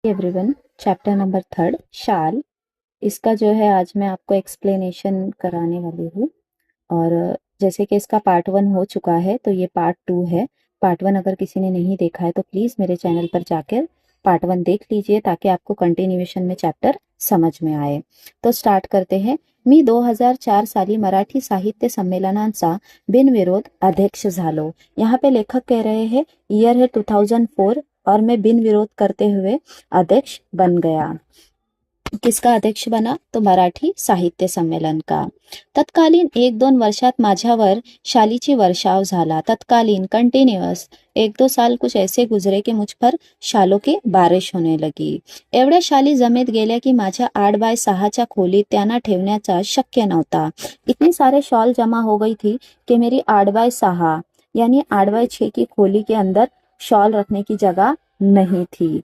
Everyone, chapter number 3 शाल। इसका जो है आज मैं आपको एक्सप्लेनेशन कराने वाली हूँ। और जैसे कि इसका पार्ट 1 हो चुका है तो ये पार्ट 2 है। पार्ट 1 अगर किसी ने नहीं देखा है तो प्लीज़ मेरे चैनल पर जाकर पार्ट 1 देख लीजिए ताकि आपको कंटिन्यूएशन में चैप्टर समझ में आए। तो स्टार्ट करते हैं। मी 2004 साली मराठी साहित्य संमेलनांचा बिनविरोध अध्यक्ष झालो। यहाँ पे लेखक कह रहे हैं ईयर है 2004 और मैं बिन विरोध करते हुए अध्यक्ष बन गया। किसका अध्यक्ष बना? तो मराठी साहित्य संमेलन का। तत्कालीन 1-2 वर्षात माझ्यावर शालीची वर्षाव झाला। तत्कालीन कंटिन्यूअस 1-2 साल कुछ ऐसे गुजरे कि मुझ पर शालों की बारिश होने लगी। एवढ्या शाली जमेत गेल्या की माझ्या 8x6च्या खोलीत त्यांना ठेवण्याचा शक्य नव्हता। इतनी सारे शॉल जमा हो गई थी कि मेरी 8x6 यानी 8x6 की खोली के अंदर शॉल रखने की जगह नहीं थी।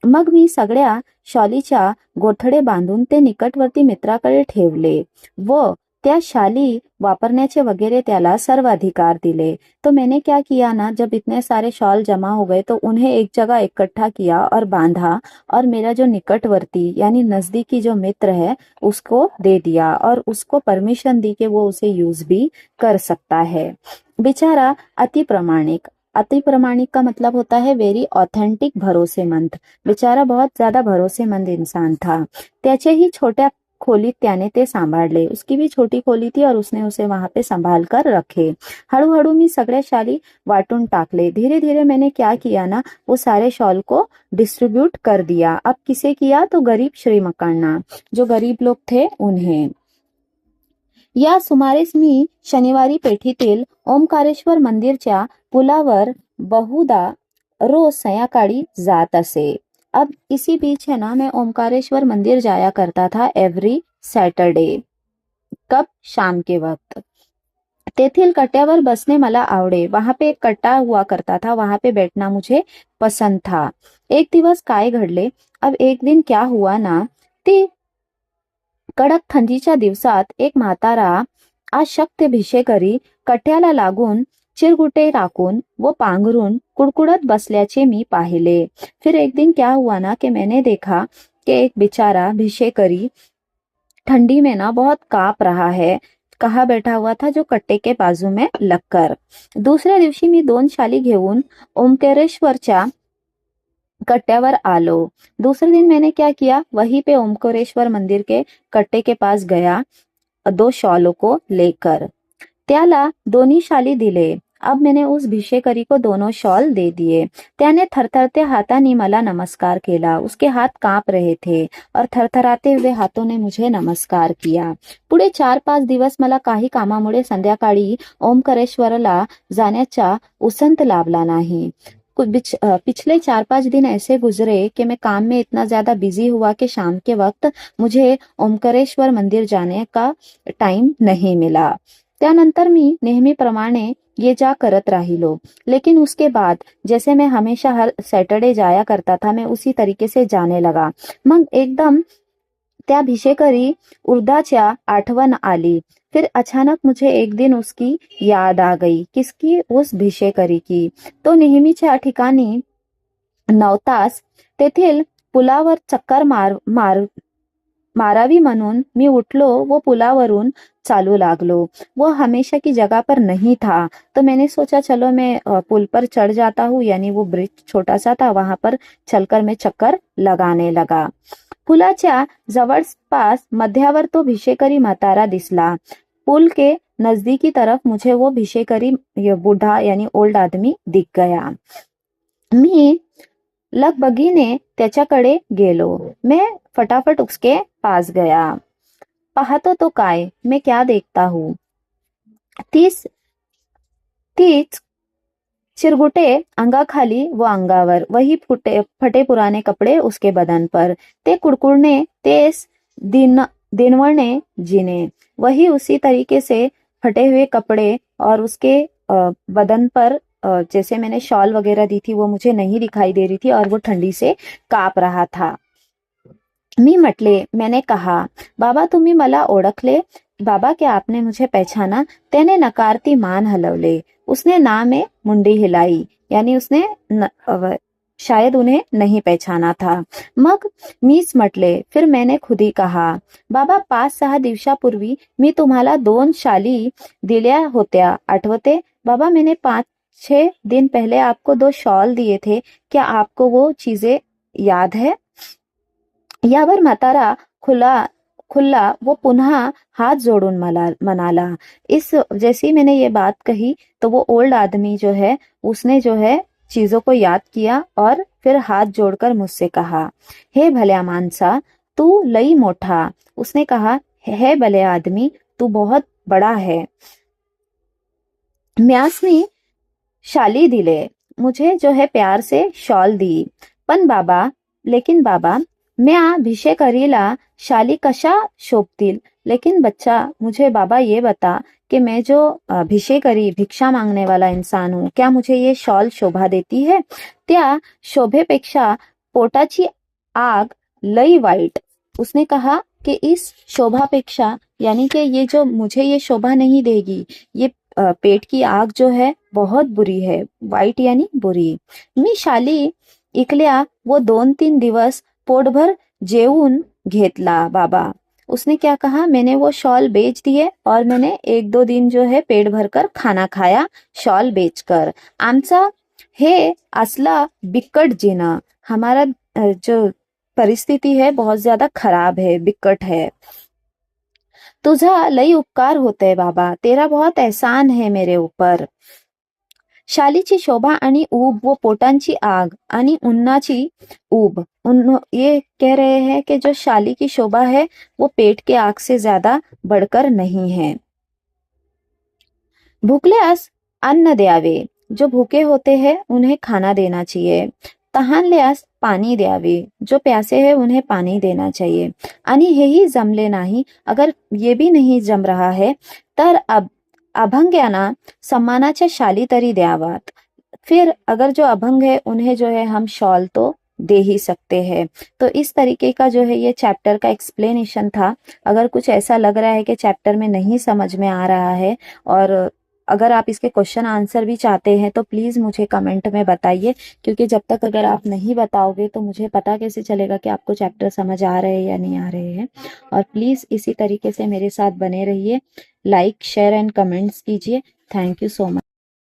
मग मी सगळ्या शॉलीच्या गोठडे बांधून ते निकटवर्ती मित्राकडे ठेवले व त्या शाली वापरण्याचे वगैरह त्याला सर्व अधिकार दिले। तो मैंने क्या किया ना, जब इतने सारे शॉल जमा हो गए तो उन्हें एक जगह इकट्ठा किया और बांधा और मेरा जो निकटवर्ती यानी नजदीकी जो मित्र है उसको दे दिया और उसको परमिशन दी कि वो उसे यूज भी कर सकता है। बेचारा अति प्रामाणिक। अति प्रामाणिक का मतलब होता है वेरी ऑथेंटिक, भरोसेमंद। बेचारा बहुत ज्यादा भरोसेमंद इंसान था। त्याचेही छोट्या खोलीत त्याने ते सांभाळले। उसकी भी छोटी खोली थी और उसने उसे वहां पे संभाल कर रखे। हळूहळू मी सगळ्या शाली वाटून टाकले। धीरे धीरे मैंने क्या किया ना, वो सारे शॉल को डिस्ट्रीब्यूट कर दिया। अब किसे किया? तो गरीब श्रीमकांना, जो गरीब लोग थे उन्हें। या सुमारेस मी शनिवारी पेठीतील ओंकारेश्वर मंदिरच्या पुलावर बहुधा रोज संध्याकाळी जात असे। अब इसी बीच है ना, मैं ओंकारेश्वर मंदिर जाया करता था एवरी सैटरडे। कब? शाम के वक्त। तेथील कट्ट्यावर बसने मला आवडे। वहां पे एक कट्टा हुआ करता था, वहां पे बैठना मुझे पसंद था। एक दिवस काय घडले? अब एक दिन क्या हुआ ना, ते कडक थंडीच्या दिवसात एक म्हातारा अशक्त भिषेकरी कट्याला लागून चिरगुटे राखून व पांघरून कुडकुडत बसल्याचे मी पाहिले। फिर एक दिन क्या हुआ ना कि मैंने देखा कि एक बेचारा भिषेकरी ठंडी में ना बहुत कांप रहा है। कहाँ बैठा हुआ था? जो कट्टे के बाजू में लगकर। दुसऱ्या दिवशी मी 2 शाली घेऊन ओमकारेश्वरच्या कट्ट्यावर आलो। दूसरे दिन मैंने क्या किया? वहीं पे ओमकारेश्वर मंदिर के कट्टे के पास गया 2 शॉलों को लेकर। त्याला दोन्ही शाली दिले। अब मैंने उस भिषेकरी को दोनों शॉल दे दिए। त्याने थरथरते हाथाने मला नमस्कार केला। उसके हाथ कांप रहे थे और थरथराते हुए हाथों ने मुझे नमस्कार किया। पुढे 4-5 दिवस मला काही कामामुळे संध्याकाळी ओमकारेश्वरला जाण्याचा उसंत लाभला नाही। पिछले 4-5 दिन ऐसे गुजरे कि मैं काम में इतना ज्यादा बिजी हुआ कि शाम के वक्त मुझे ओमकारेश्वर मंदिर जाने का टाइम नहीं मिला। त्यानंतर मी नेहमीप्रमाणे ये जा करत राहिलो। लेकिन उसके बाद जैसे मैं हमेशा हर सैटरडे जाया करता था, मैं उसी तरीके से जाने लगा। मग एकदम त्या भिषेकरी उर्दाच्या आठवण आली। फिर अचानक मुझे एक दिन उसकी याद आ गई। किसकी? उस भिषेकरी की। तो नेहमीच्या ठिकाणी नव्हताच। तेथील पुलावर चक्कर मारावी म्हणून मी उठलो वो पुलावरून चालू लागलो। वो हमेशा की जगह पर नहीं था, तो मैंने सोचा चलो मैं पुल पर चढ़ जाता हूँ, यानी वो ब्रिज छोटा सा था, वहां पर चलकर मैं चक्कर लगाने लगा। पुलाच्या जवळपास मध्यावर तो भिषेकरी म्हातारा दिसला। पुल के नजदीकी तरफ मुझे वो भिषेकरी बूढ़ा यानी ओल्ड आदमी दिख गया। मी लगबगीने त्याच्याकडे गेलो। मैं फटाफट उसके पास गया। पाहतो तो काय, मैं क्या देखता हूँ, तीच चिरगुटे अंगाखाली व अंगावर, वही फटे पुराने कपड़े उसके बदन पर, ते कुड़कुड़ने, तेज दिनवने जीने, वही उसी तरीके से फटे हुए कपड़े और उसके बदन पर जैसे मैंने शॉल वगैरह दी थी वो मुझे नहीं दिखाई दे रही थी और वो ठंडी से कांप रहा था। मी म्हटले, मैंने कहा, बाबा तुम्ही मला ओळखले? बाबा क्या आपने मुझे पहचाना? त्याने नकारती मान हलवले। उसने ना में मुंडी हिलाई, यानी उसने शायद उन्हें नहीं पहचाना था. मग मीच म्हटले. फिर मैंने खुद ही कहा, बाबा 5-6 दिवसापूर्वी मी तुम्हाला 2 शाली दिल्या होत्या, आठवते? बाबा मैंने 5-6 दिन पहले आपको 2 शॉल दिए थे, क्या आपको वो चीजें याद है? यावर म्हातारा खुल्ला वो पुन्हा हाथ जोड़ून मनाला. इस जैसे ही मैंने ये बात कही तो वो ओल्ड आदमी जो है उसने जो है चीजों को याद किया और फिर हाथ जोड़कर मुझसे कहा, हे भल्या माणसा, तू लई मोठा. उसने कहा, हे भले आदमी, तू बहुत बड़ा है. म्यासनी शाली दिले. मुझे जो है प्यार से शॉल दी. पण बाबा, लेकिन बाबा, म्या भिशेकरीला शाली कशा शोभतील? लेकिन बच्चा, मुझे बाबा ये बता कि मैं जो भिशेकरी भिक्षा मांगने वाला इंसान हूँ, क्या मुझे ये शॉल शोभा देती है? त्या शोभेपेक्षा पोटाची आग लई वाईट. उसने कहा कि इस शोभापेक्षा, यानी कि ये जो मुझे ये शोभा नहीं देगी, ये पेट की आग जो है बहुत बुरी है. वाईट यानी बुरी. मी शाली इकल्या वो 2-3 दिवस पोटभर जेवून घेतला बाबा. उसने क्या कहा, मैंने वो शॉल बेच दिए और मैंने 1-2 दिन जो है पेट भरकर खाना खाया शॉल बेचकर. आमचा हे असला बिकट जीना. हमारा जो परिस्थिति है बहुत ज्यादा खराब है, बिकट है. तुझा लई उपकार होते बाबा, तेरा बहुत एहसान है मेरे ऊपर. शालीची शोभा आणि ऊब वो पोटांची आग आणि उन्नाची ऊब. ये कह रहे हैं कि जो शाली की शोभा है वो पेट के आग से ज्यादा बढ़कर नहीं है. भूखल्यास अन्न द्यावे. जो भूखे होते हैं उन्हें खाना देना चाहिए. तहानल्यास पाणी द्यावे. जो प्यासे हैं उन्हें पानी देना चाहिए. आणि हेही जमले नाही, अगर ये भी नहीं जम रहा है, तर अभंग्यांना सम्मानाच्या शाली तरी द्यावात. फिर अगर जो अभंग है उन्हें जो है हम शॉल तो दे ही सकते हैं. तो इस तरीके का जो है ये चैप्टर का एक्सप्लेनेशन था. अगर कुछ ऐसा लग रहा है कि चैप्टर में नहीं समझ में आ रहा है और अगर आप इसके क्वेश्चन आंसर भी चाहते हैं तो प्लीज मुझे कमेंट में बताइए, क्योंकि जब तक अगर आप नहीं बताओगे तो मुझे पता कैसे चलेगा कि आपको चैप्टर समझ आ रहे हैं या नहीं आ रहे हैं. और प्लीज इसी तरीके से मेरे साथ बने रहिए. लाइक, शेयर एंड कमेंट्स कीजिए. Thank you so much.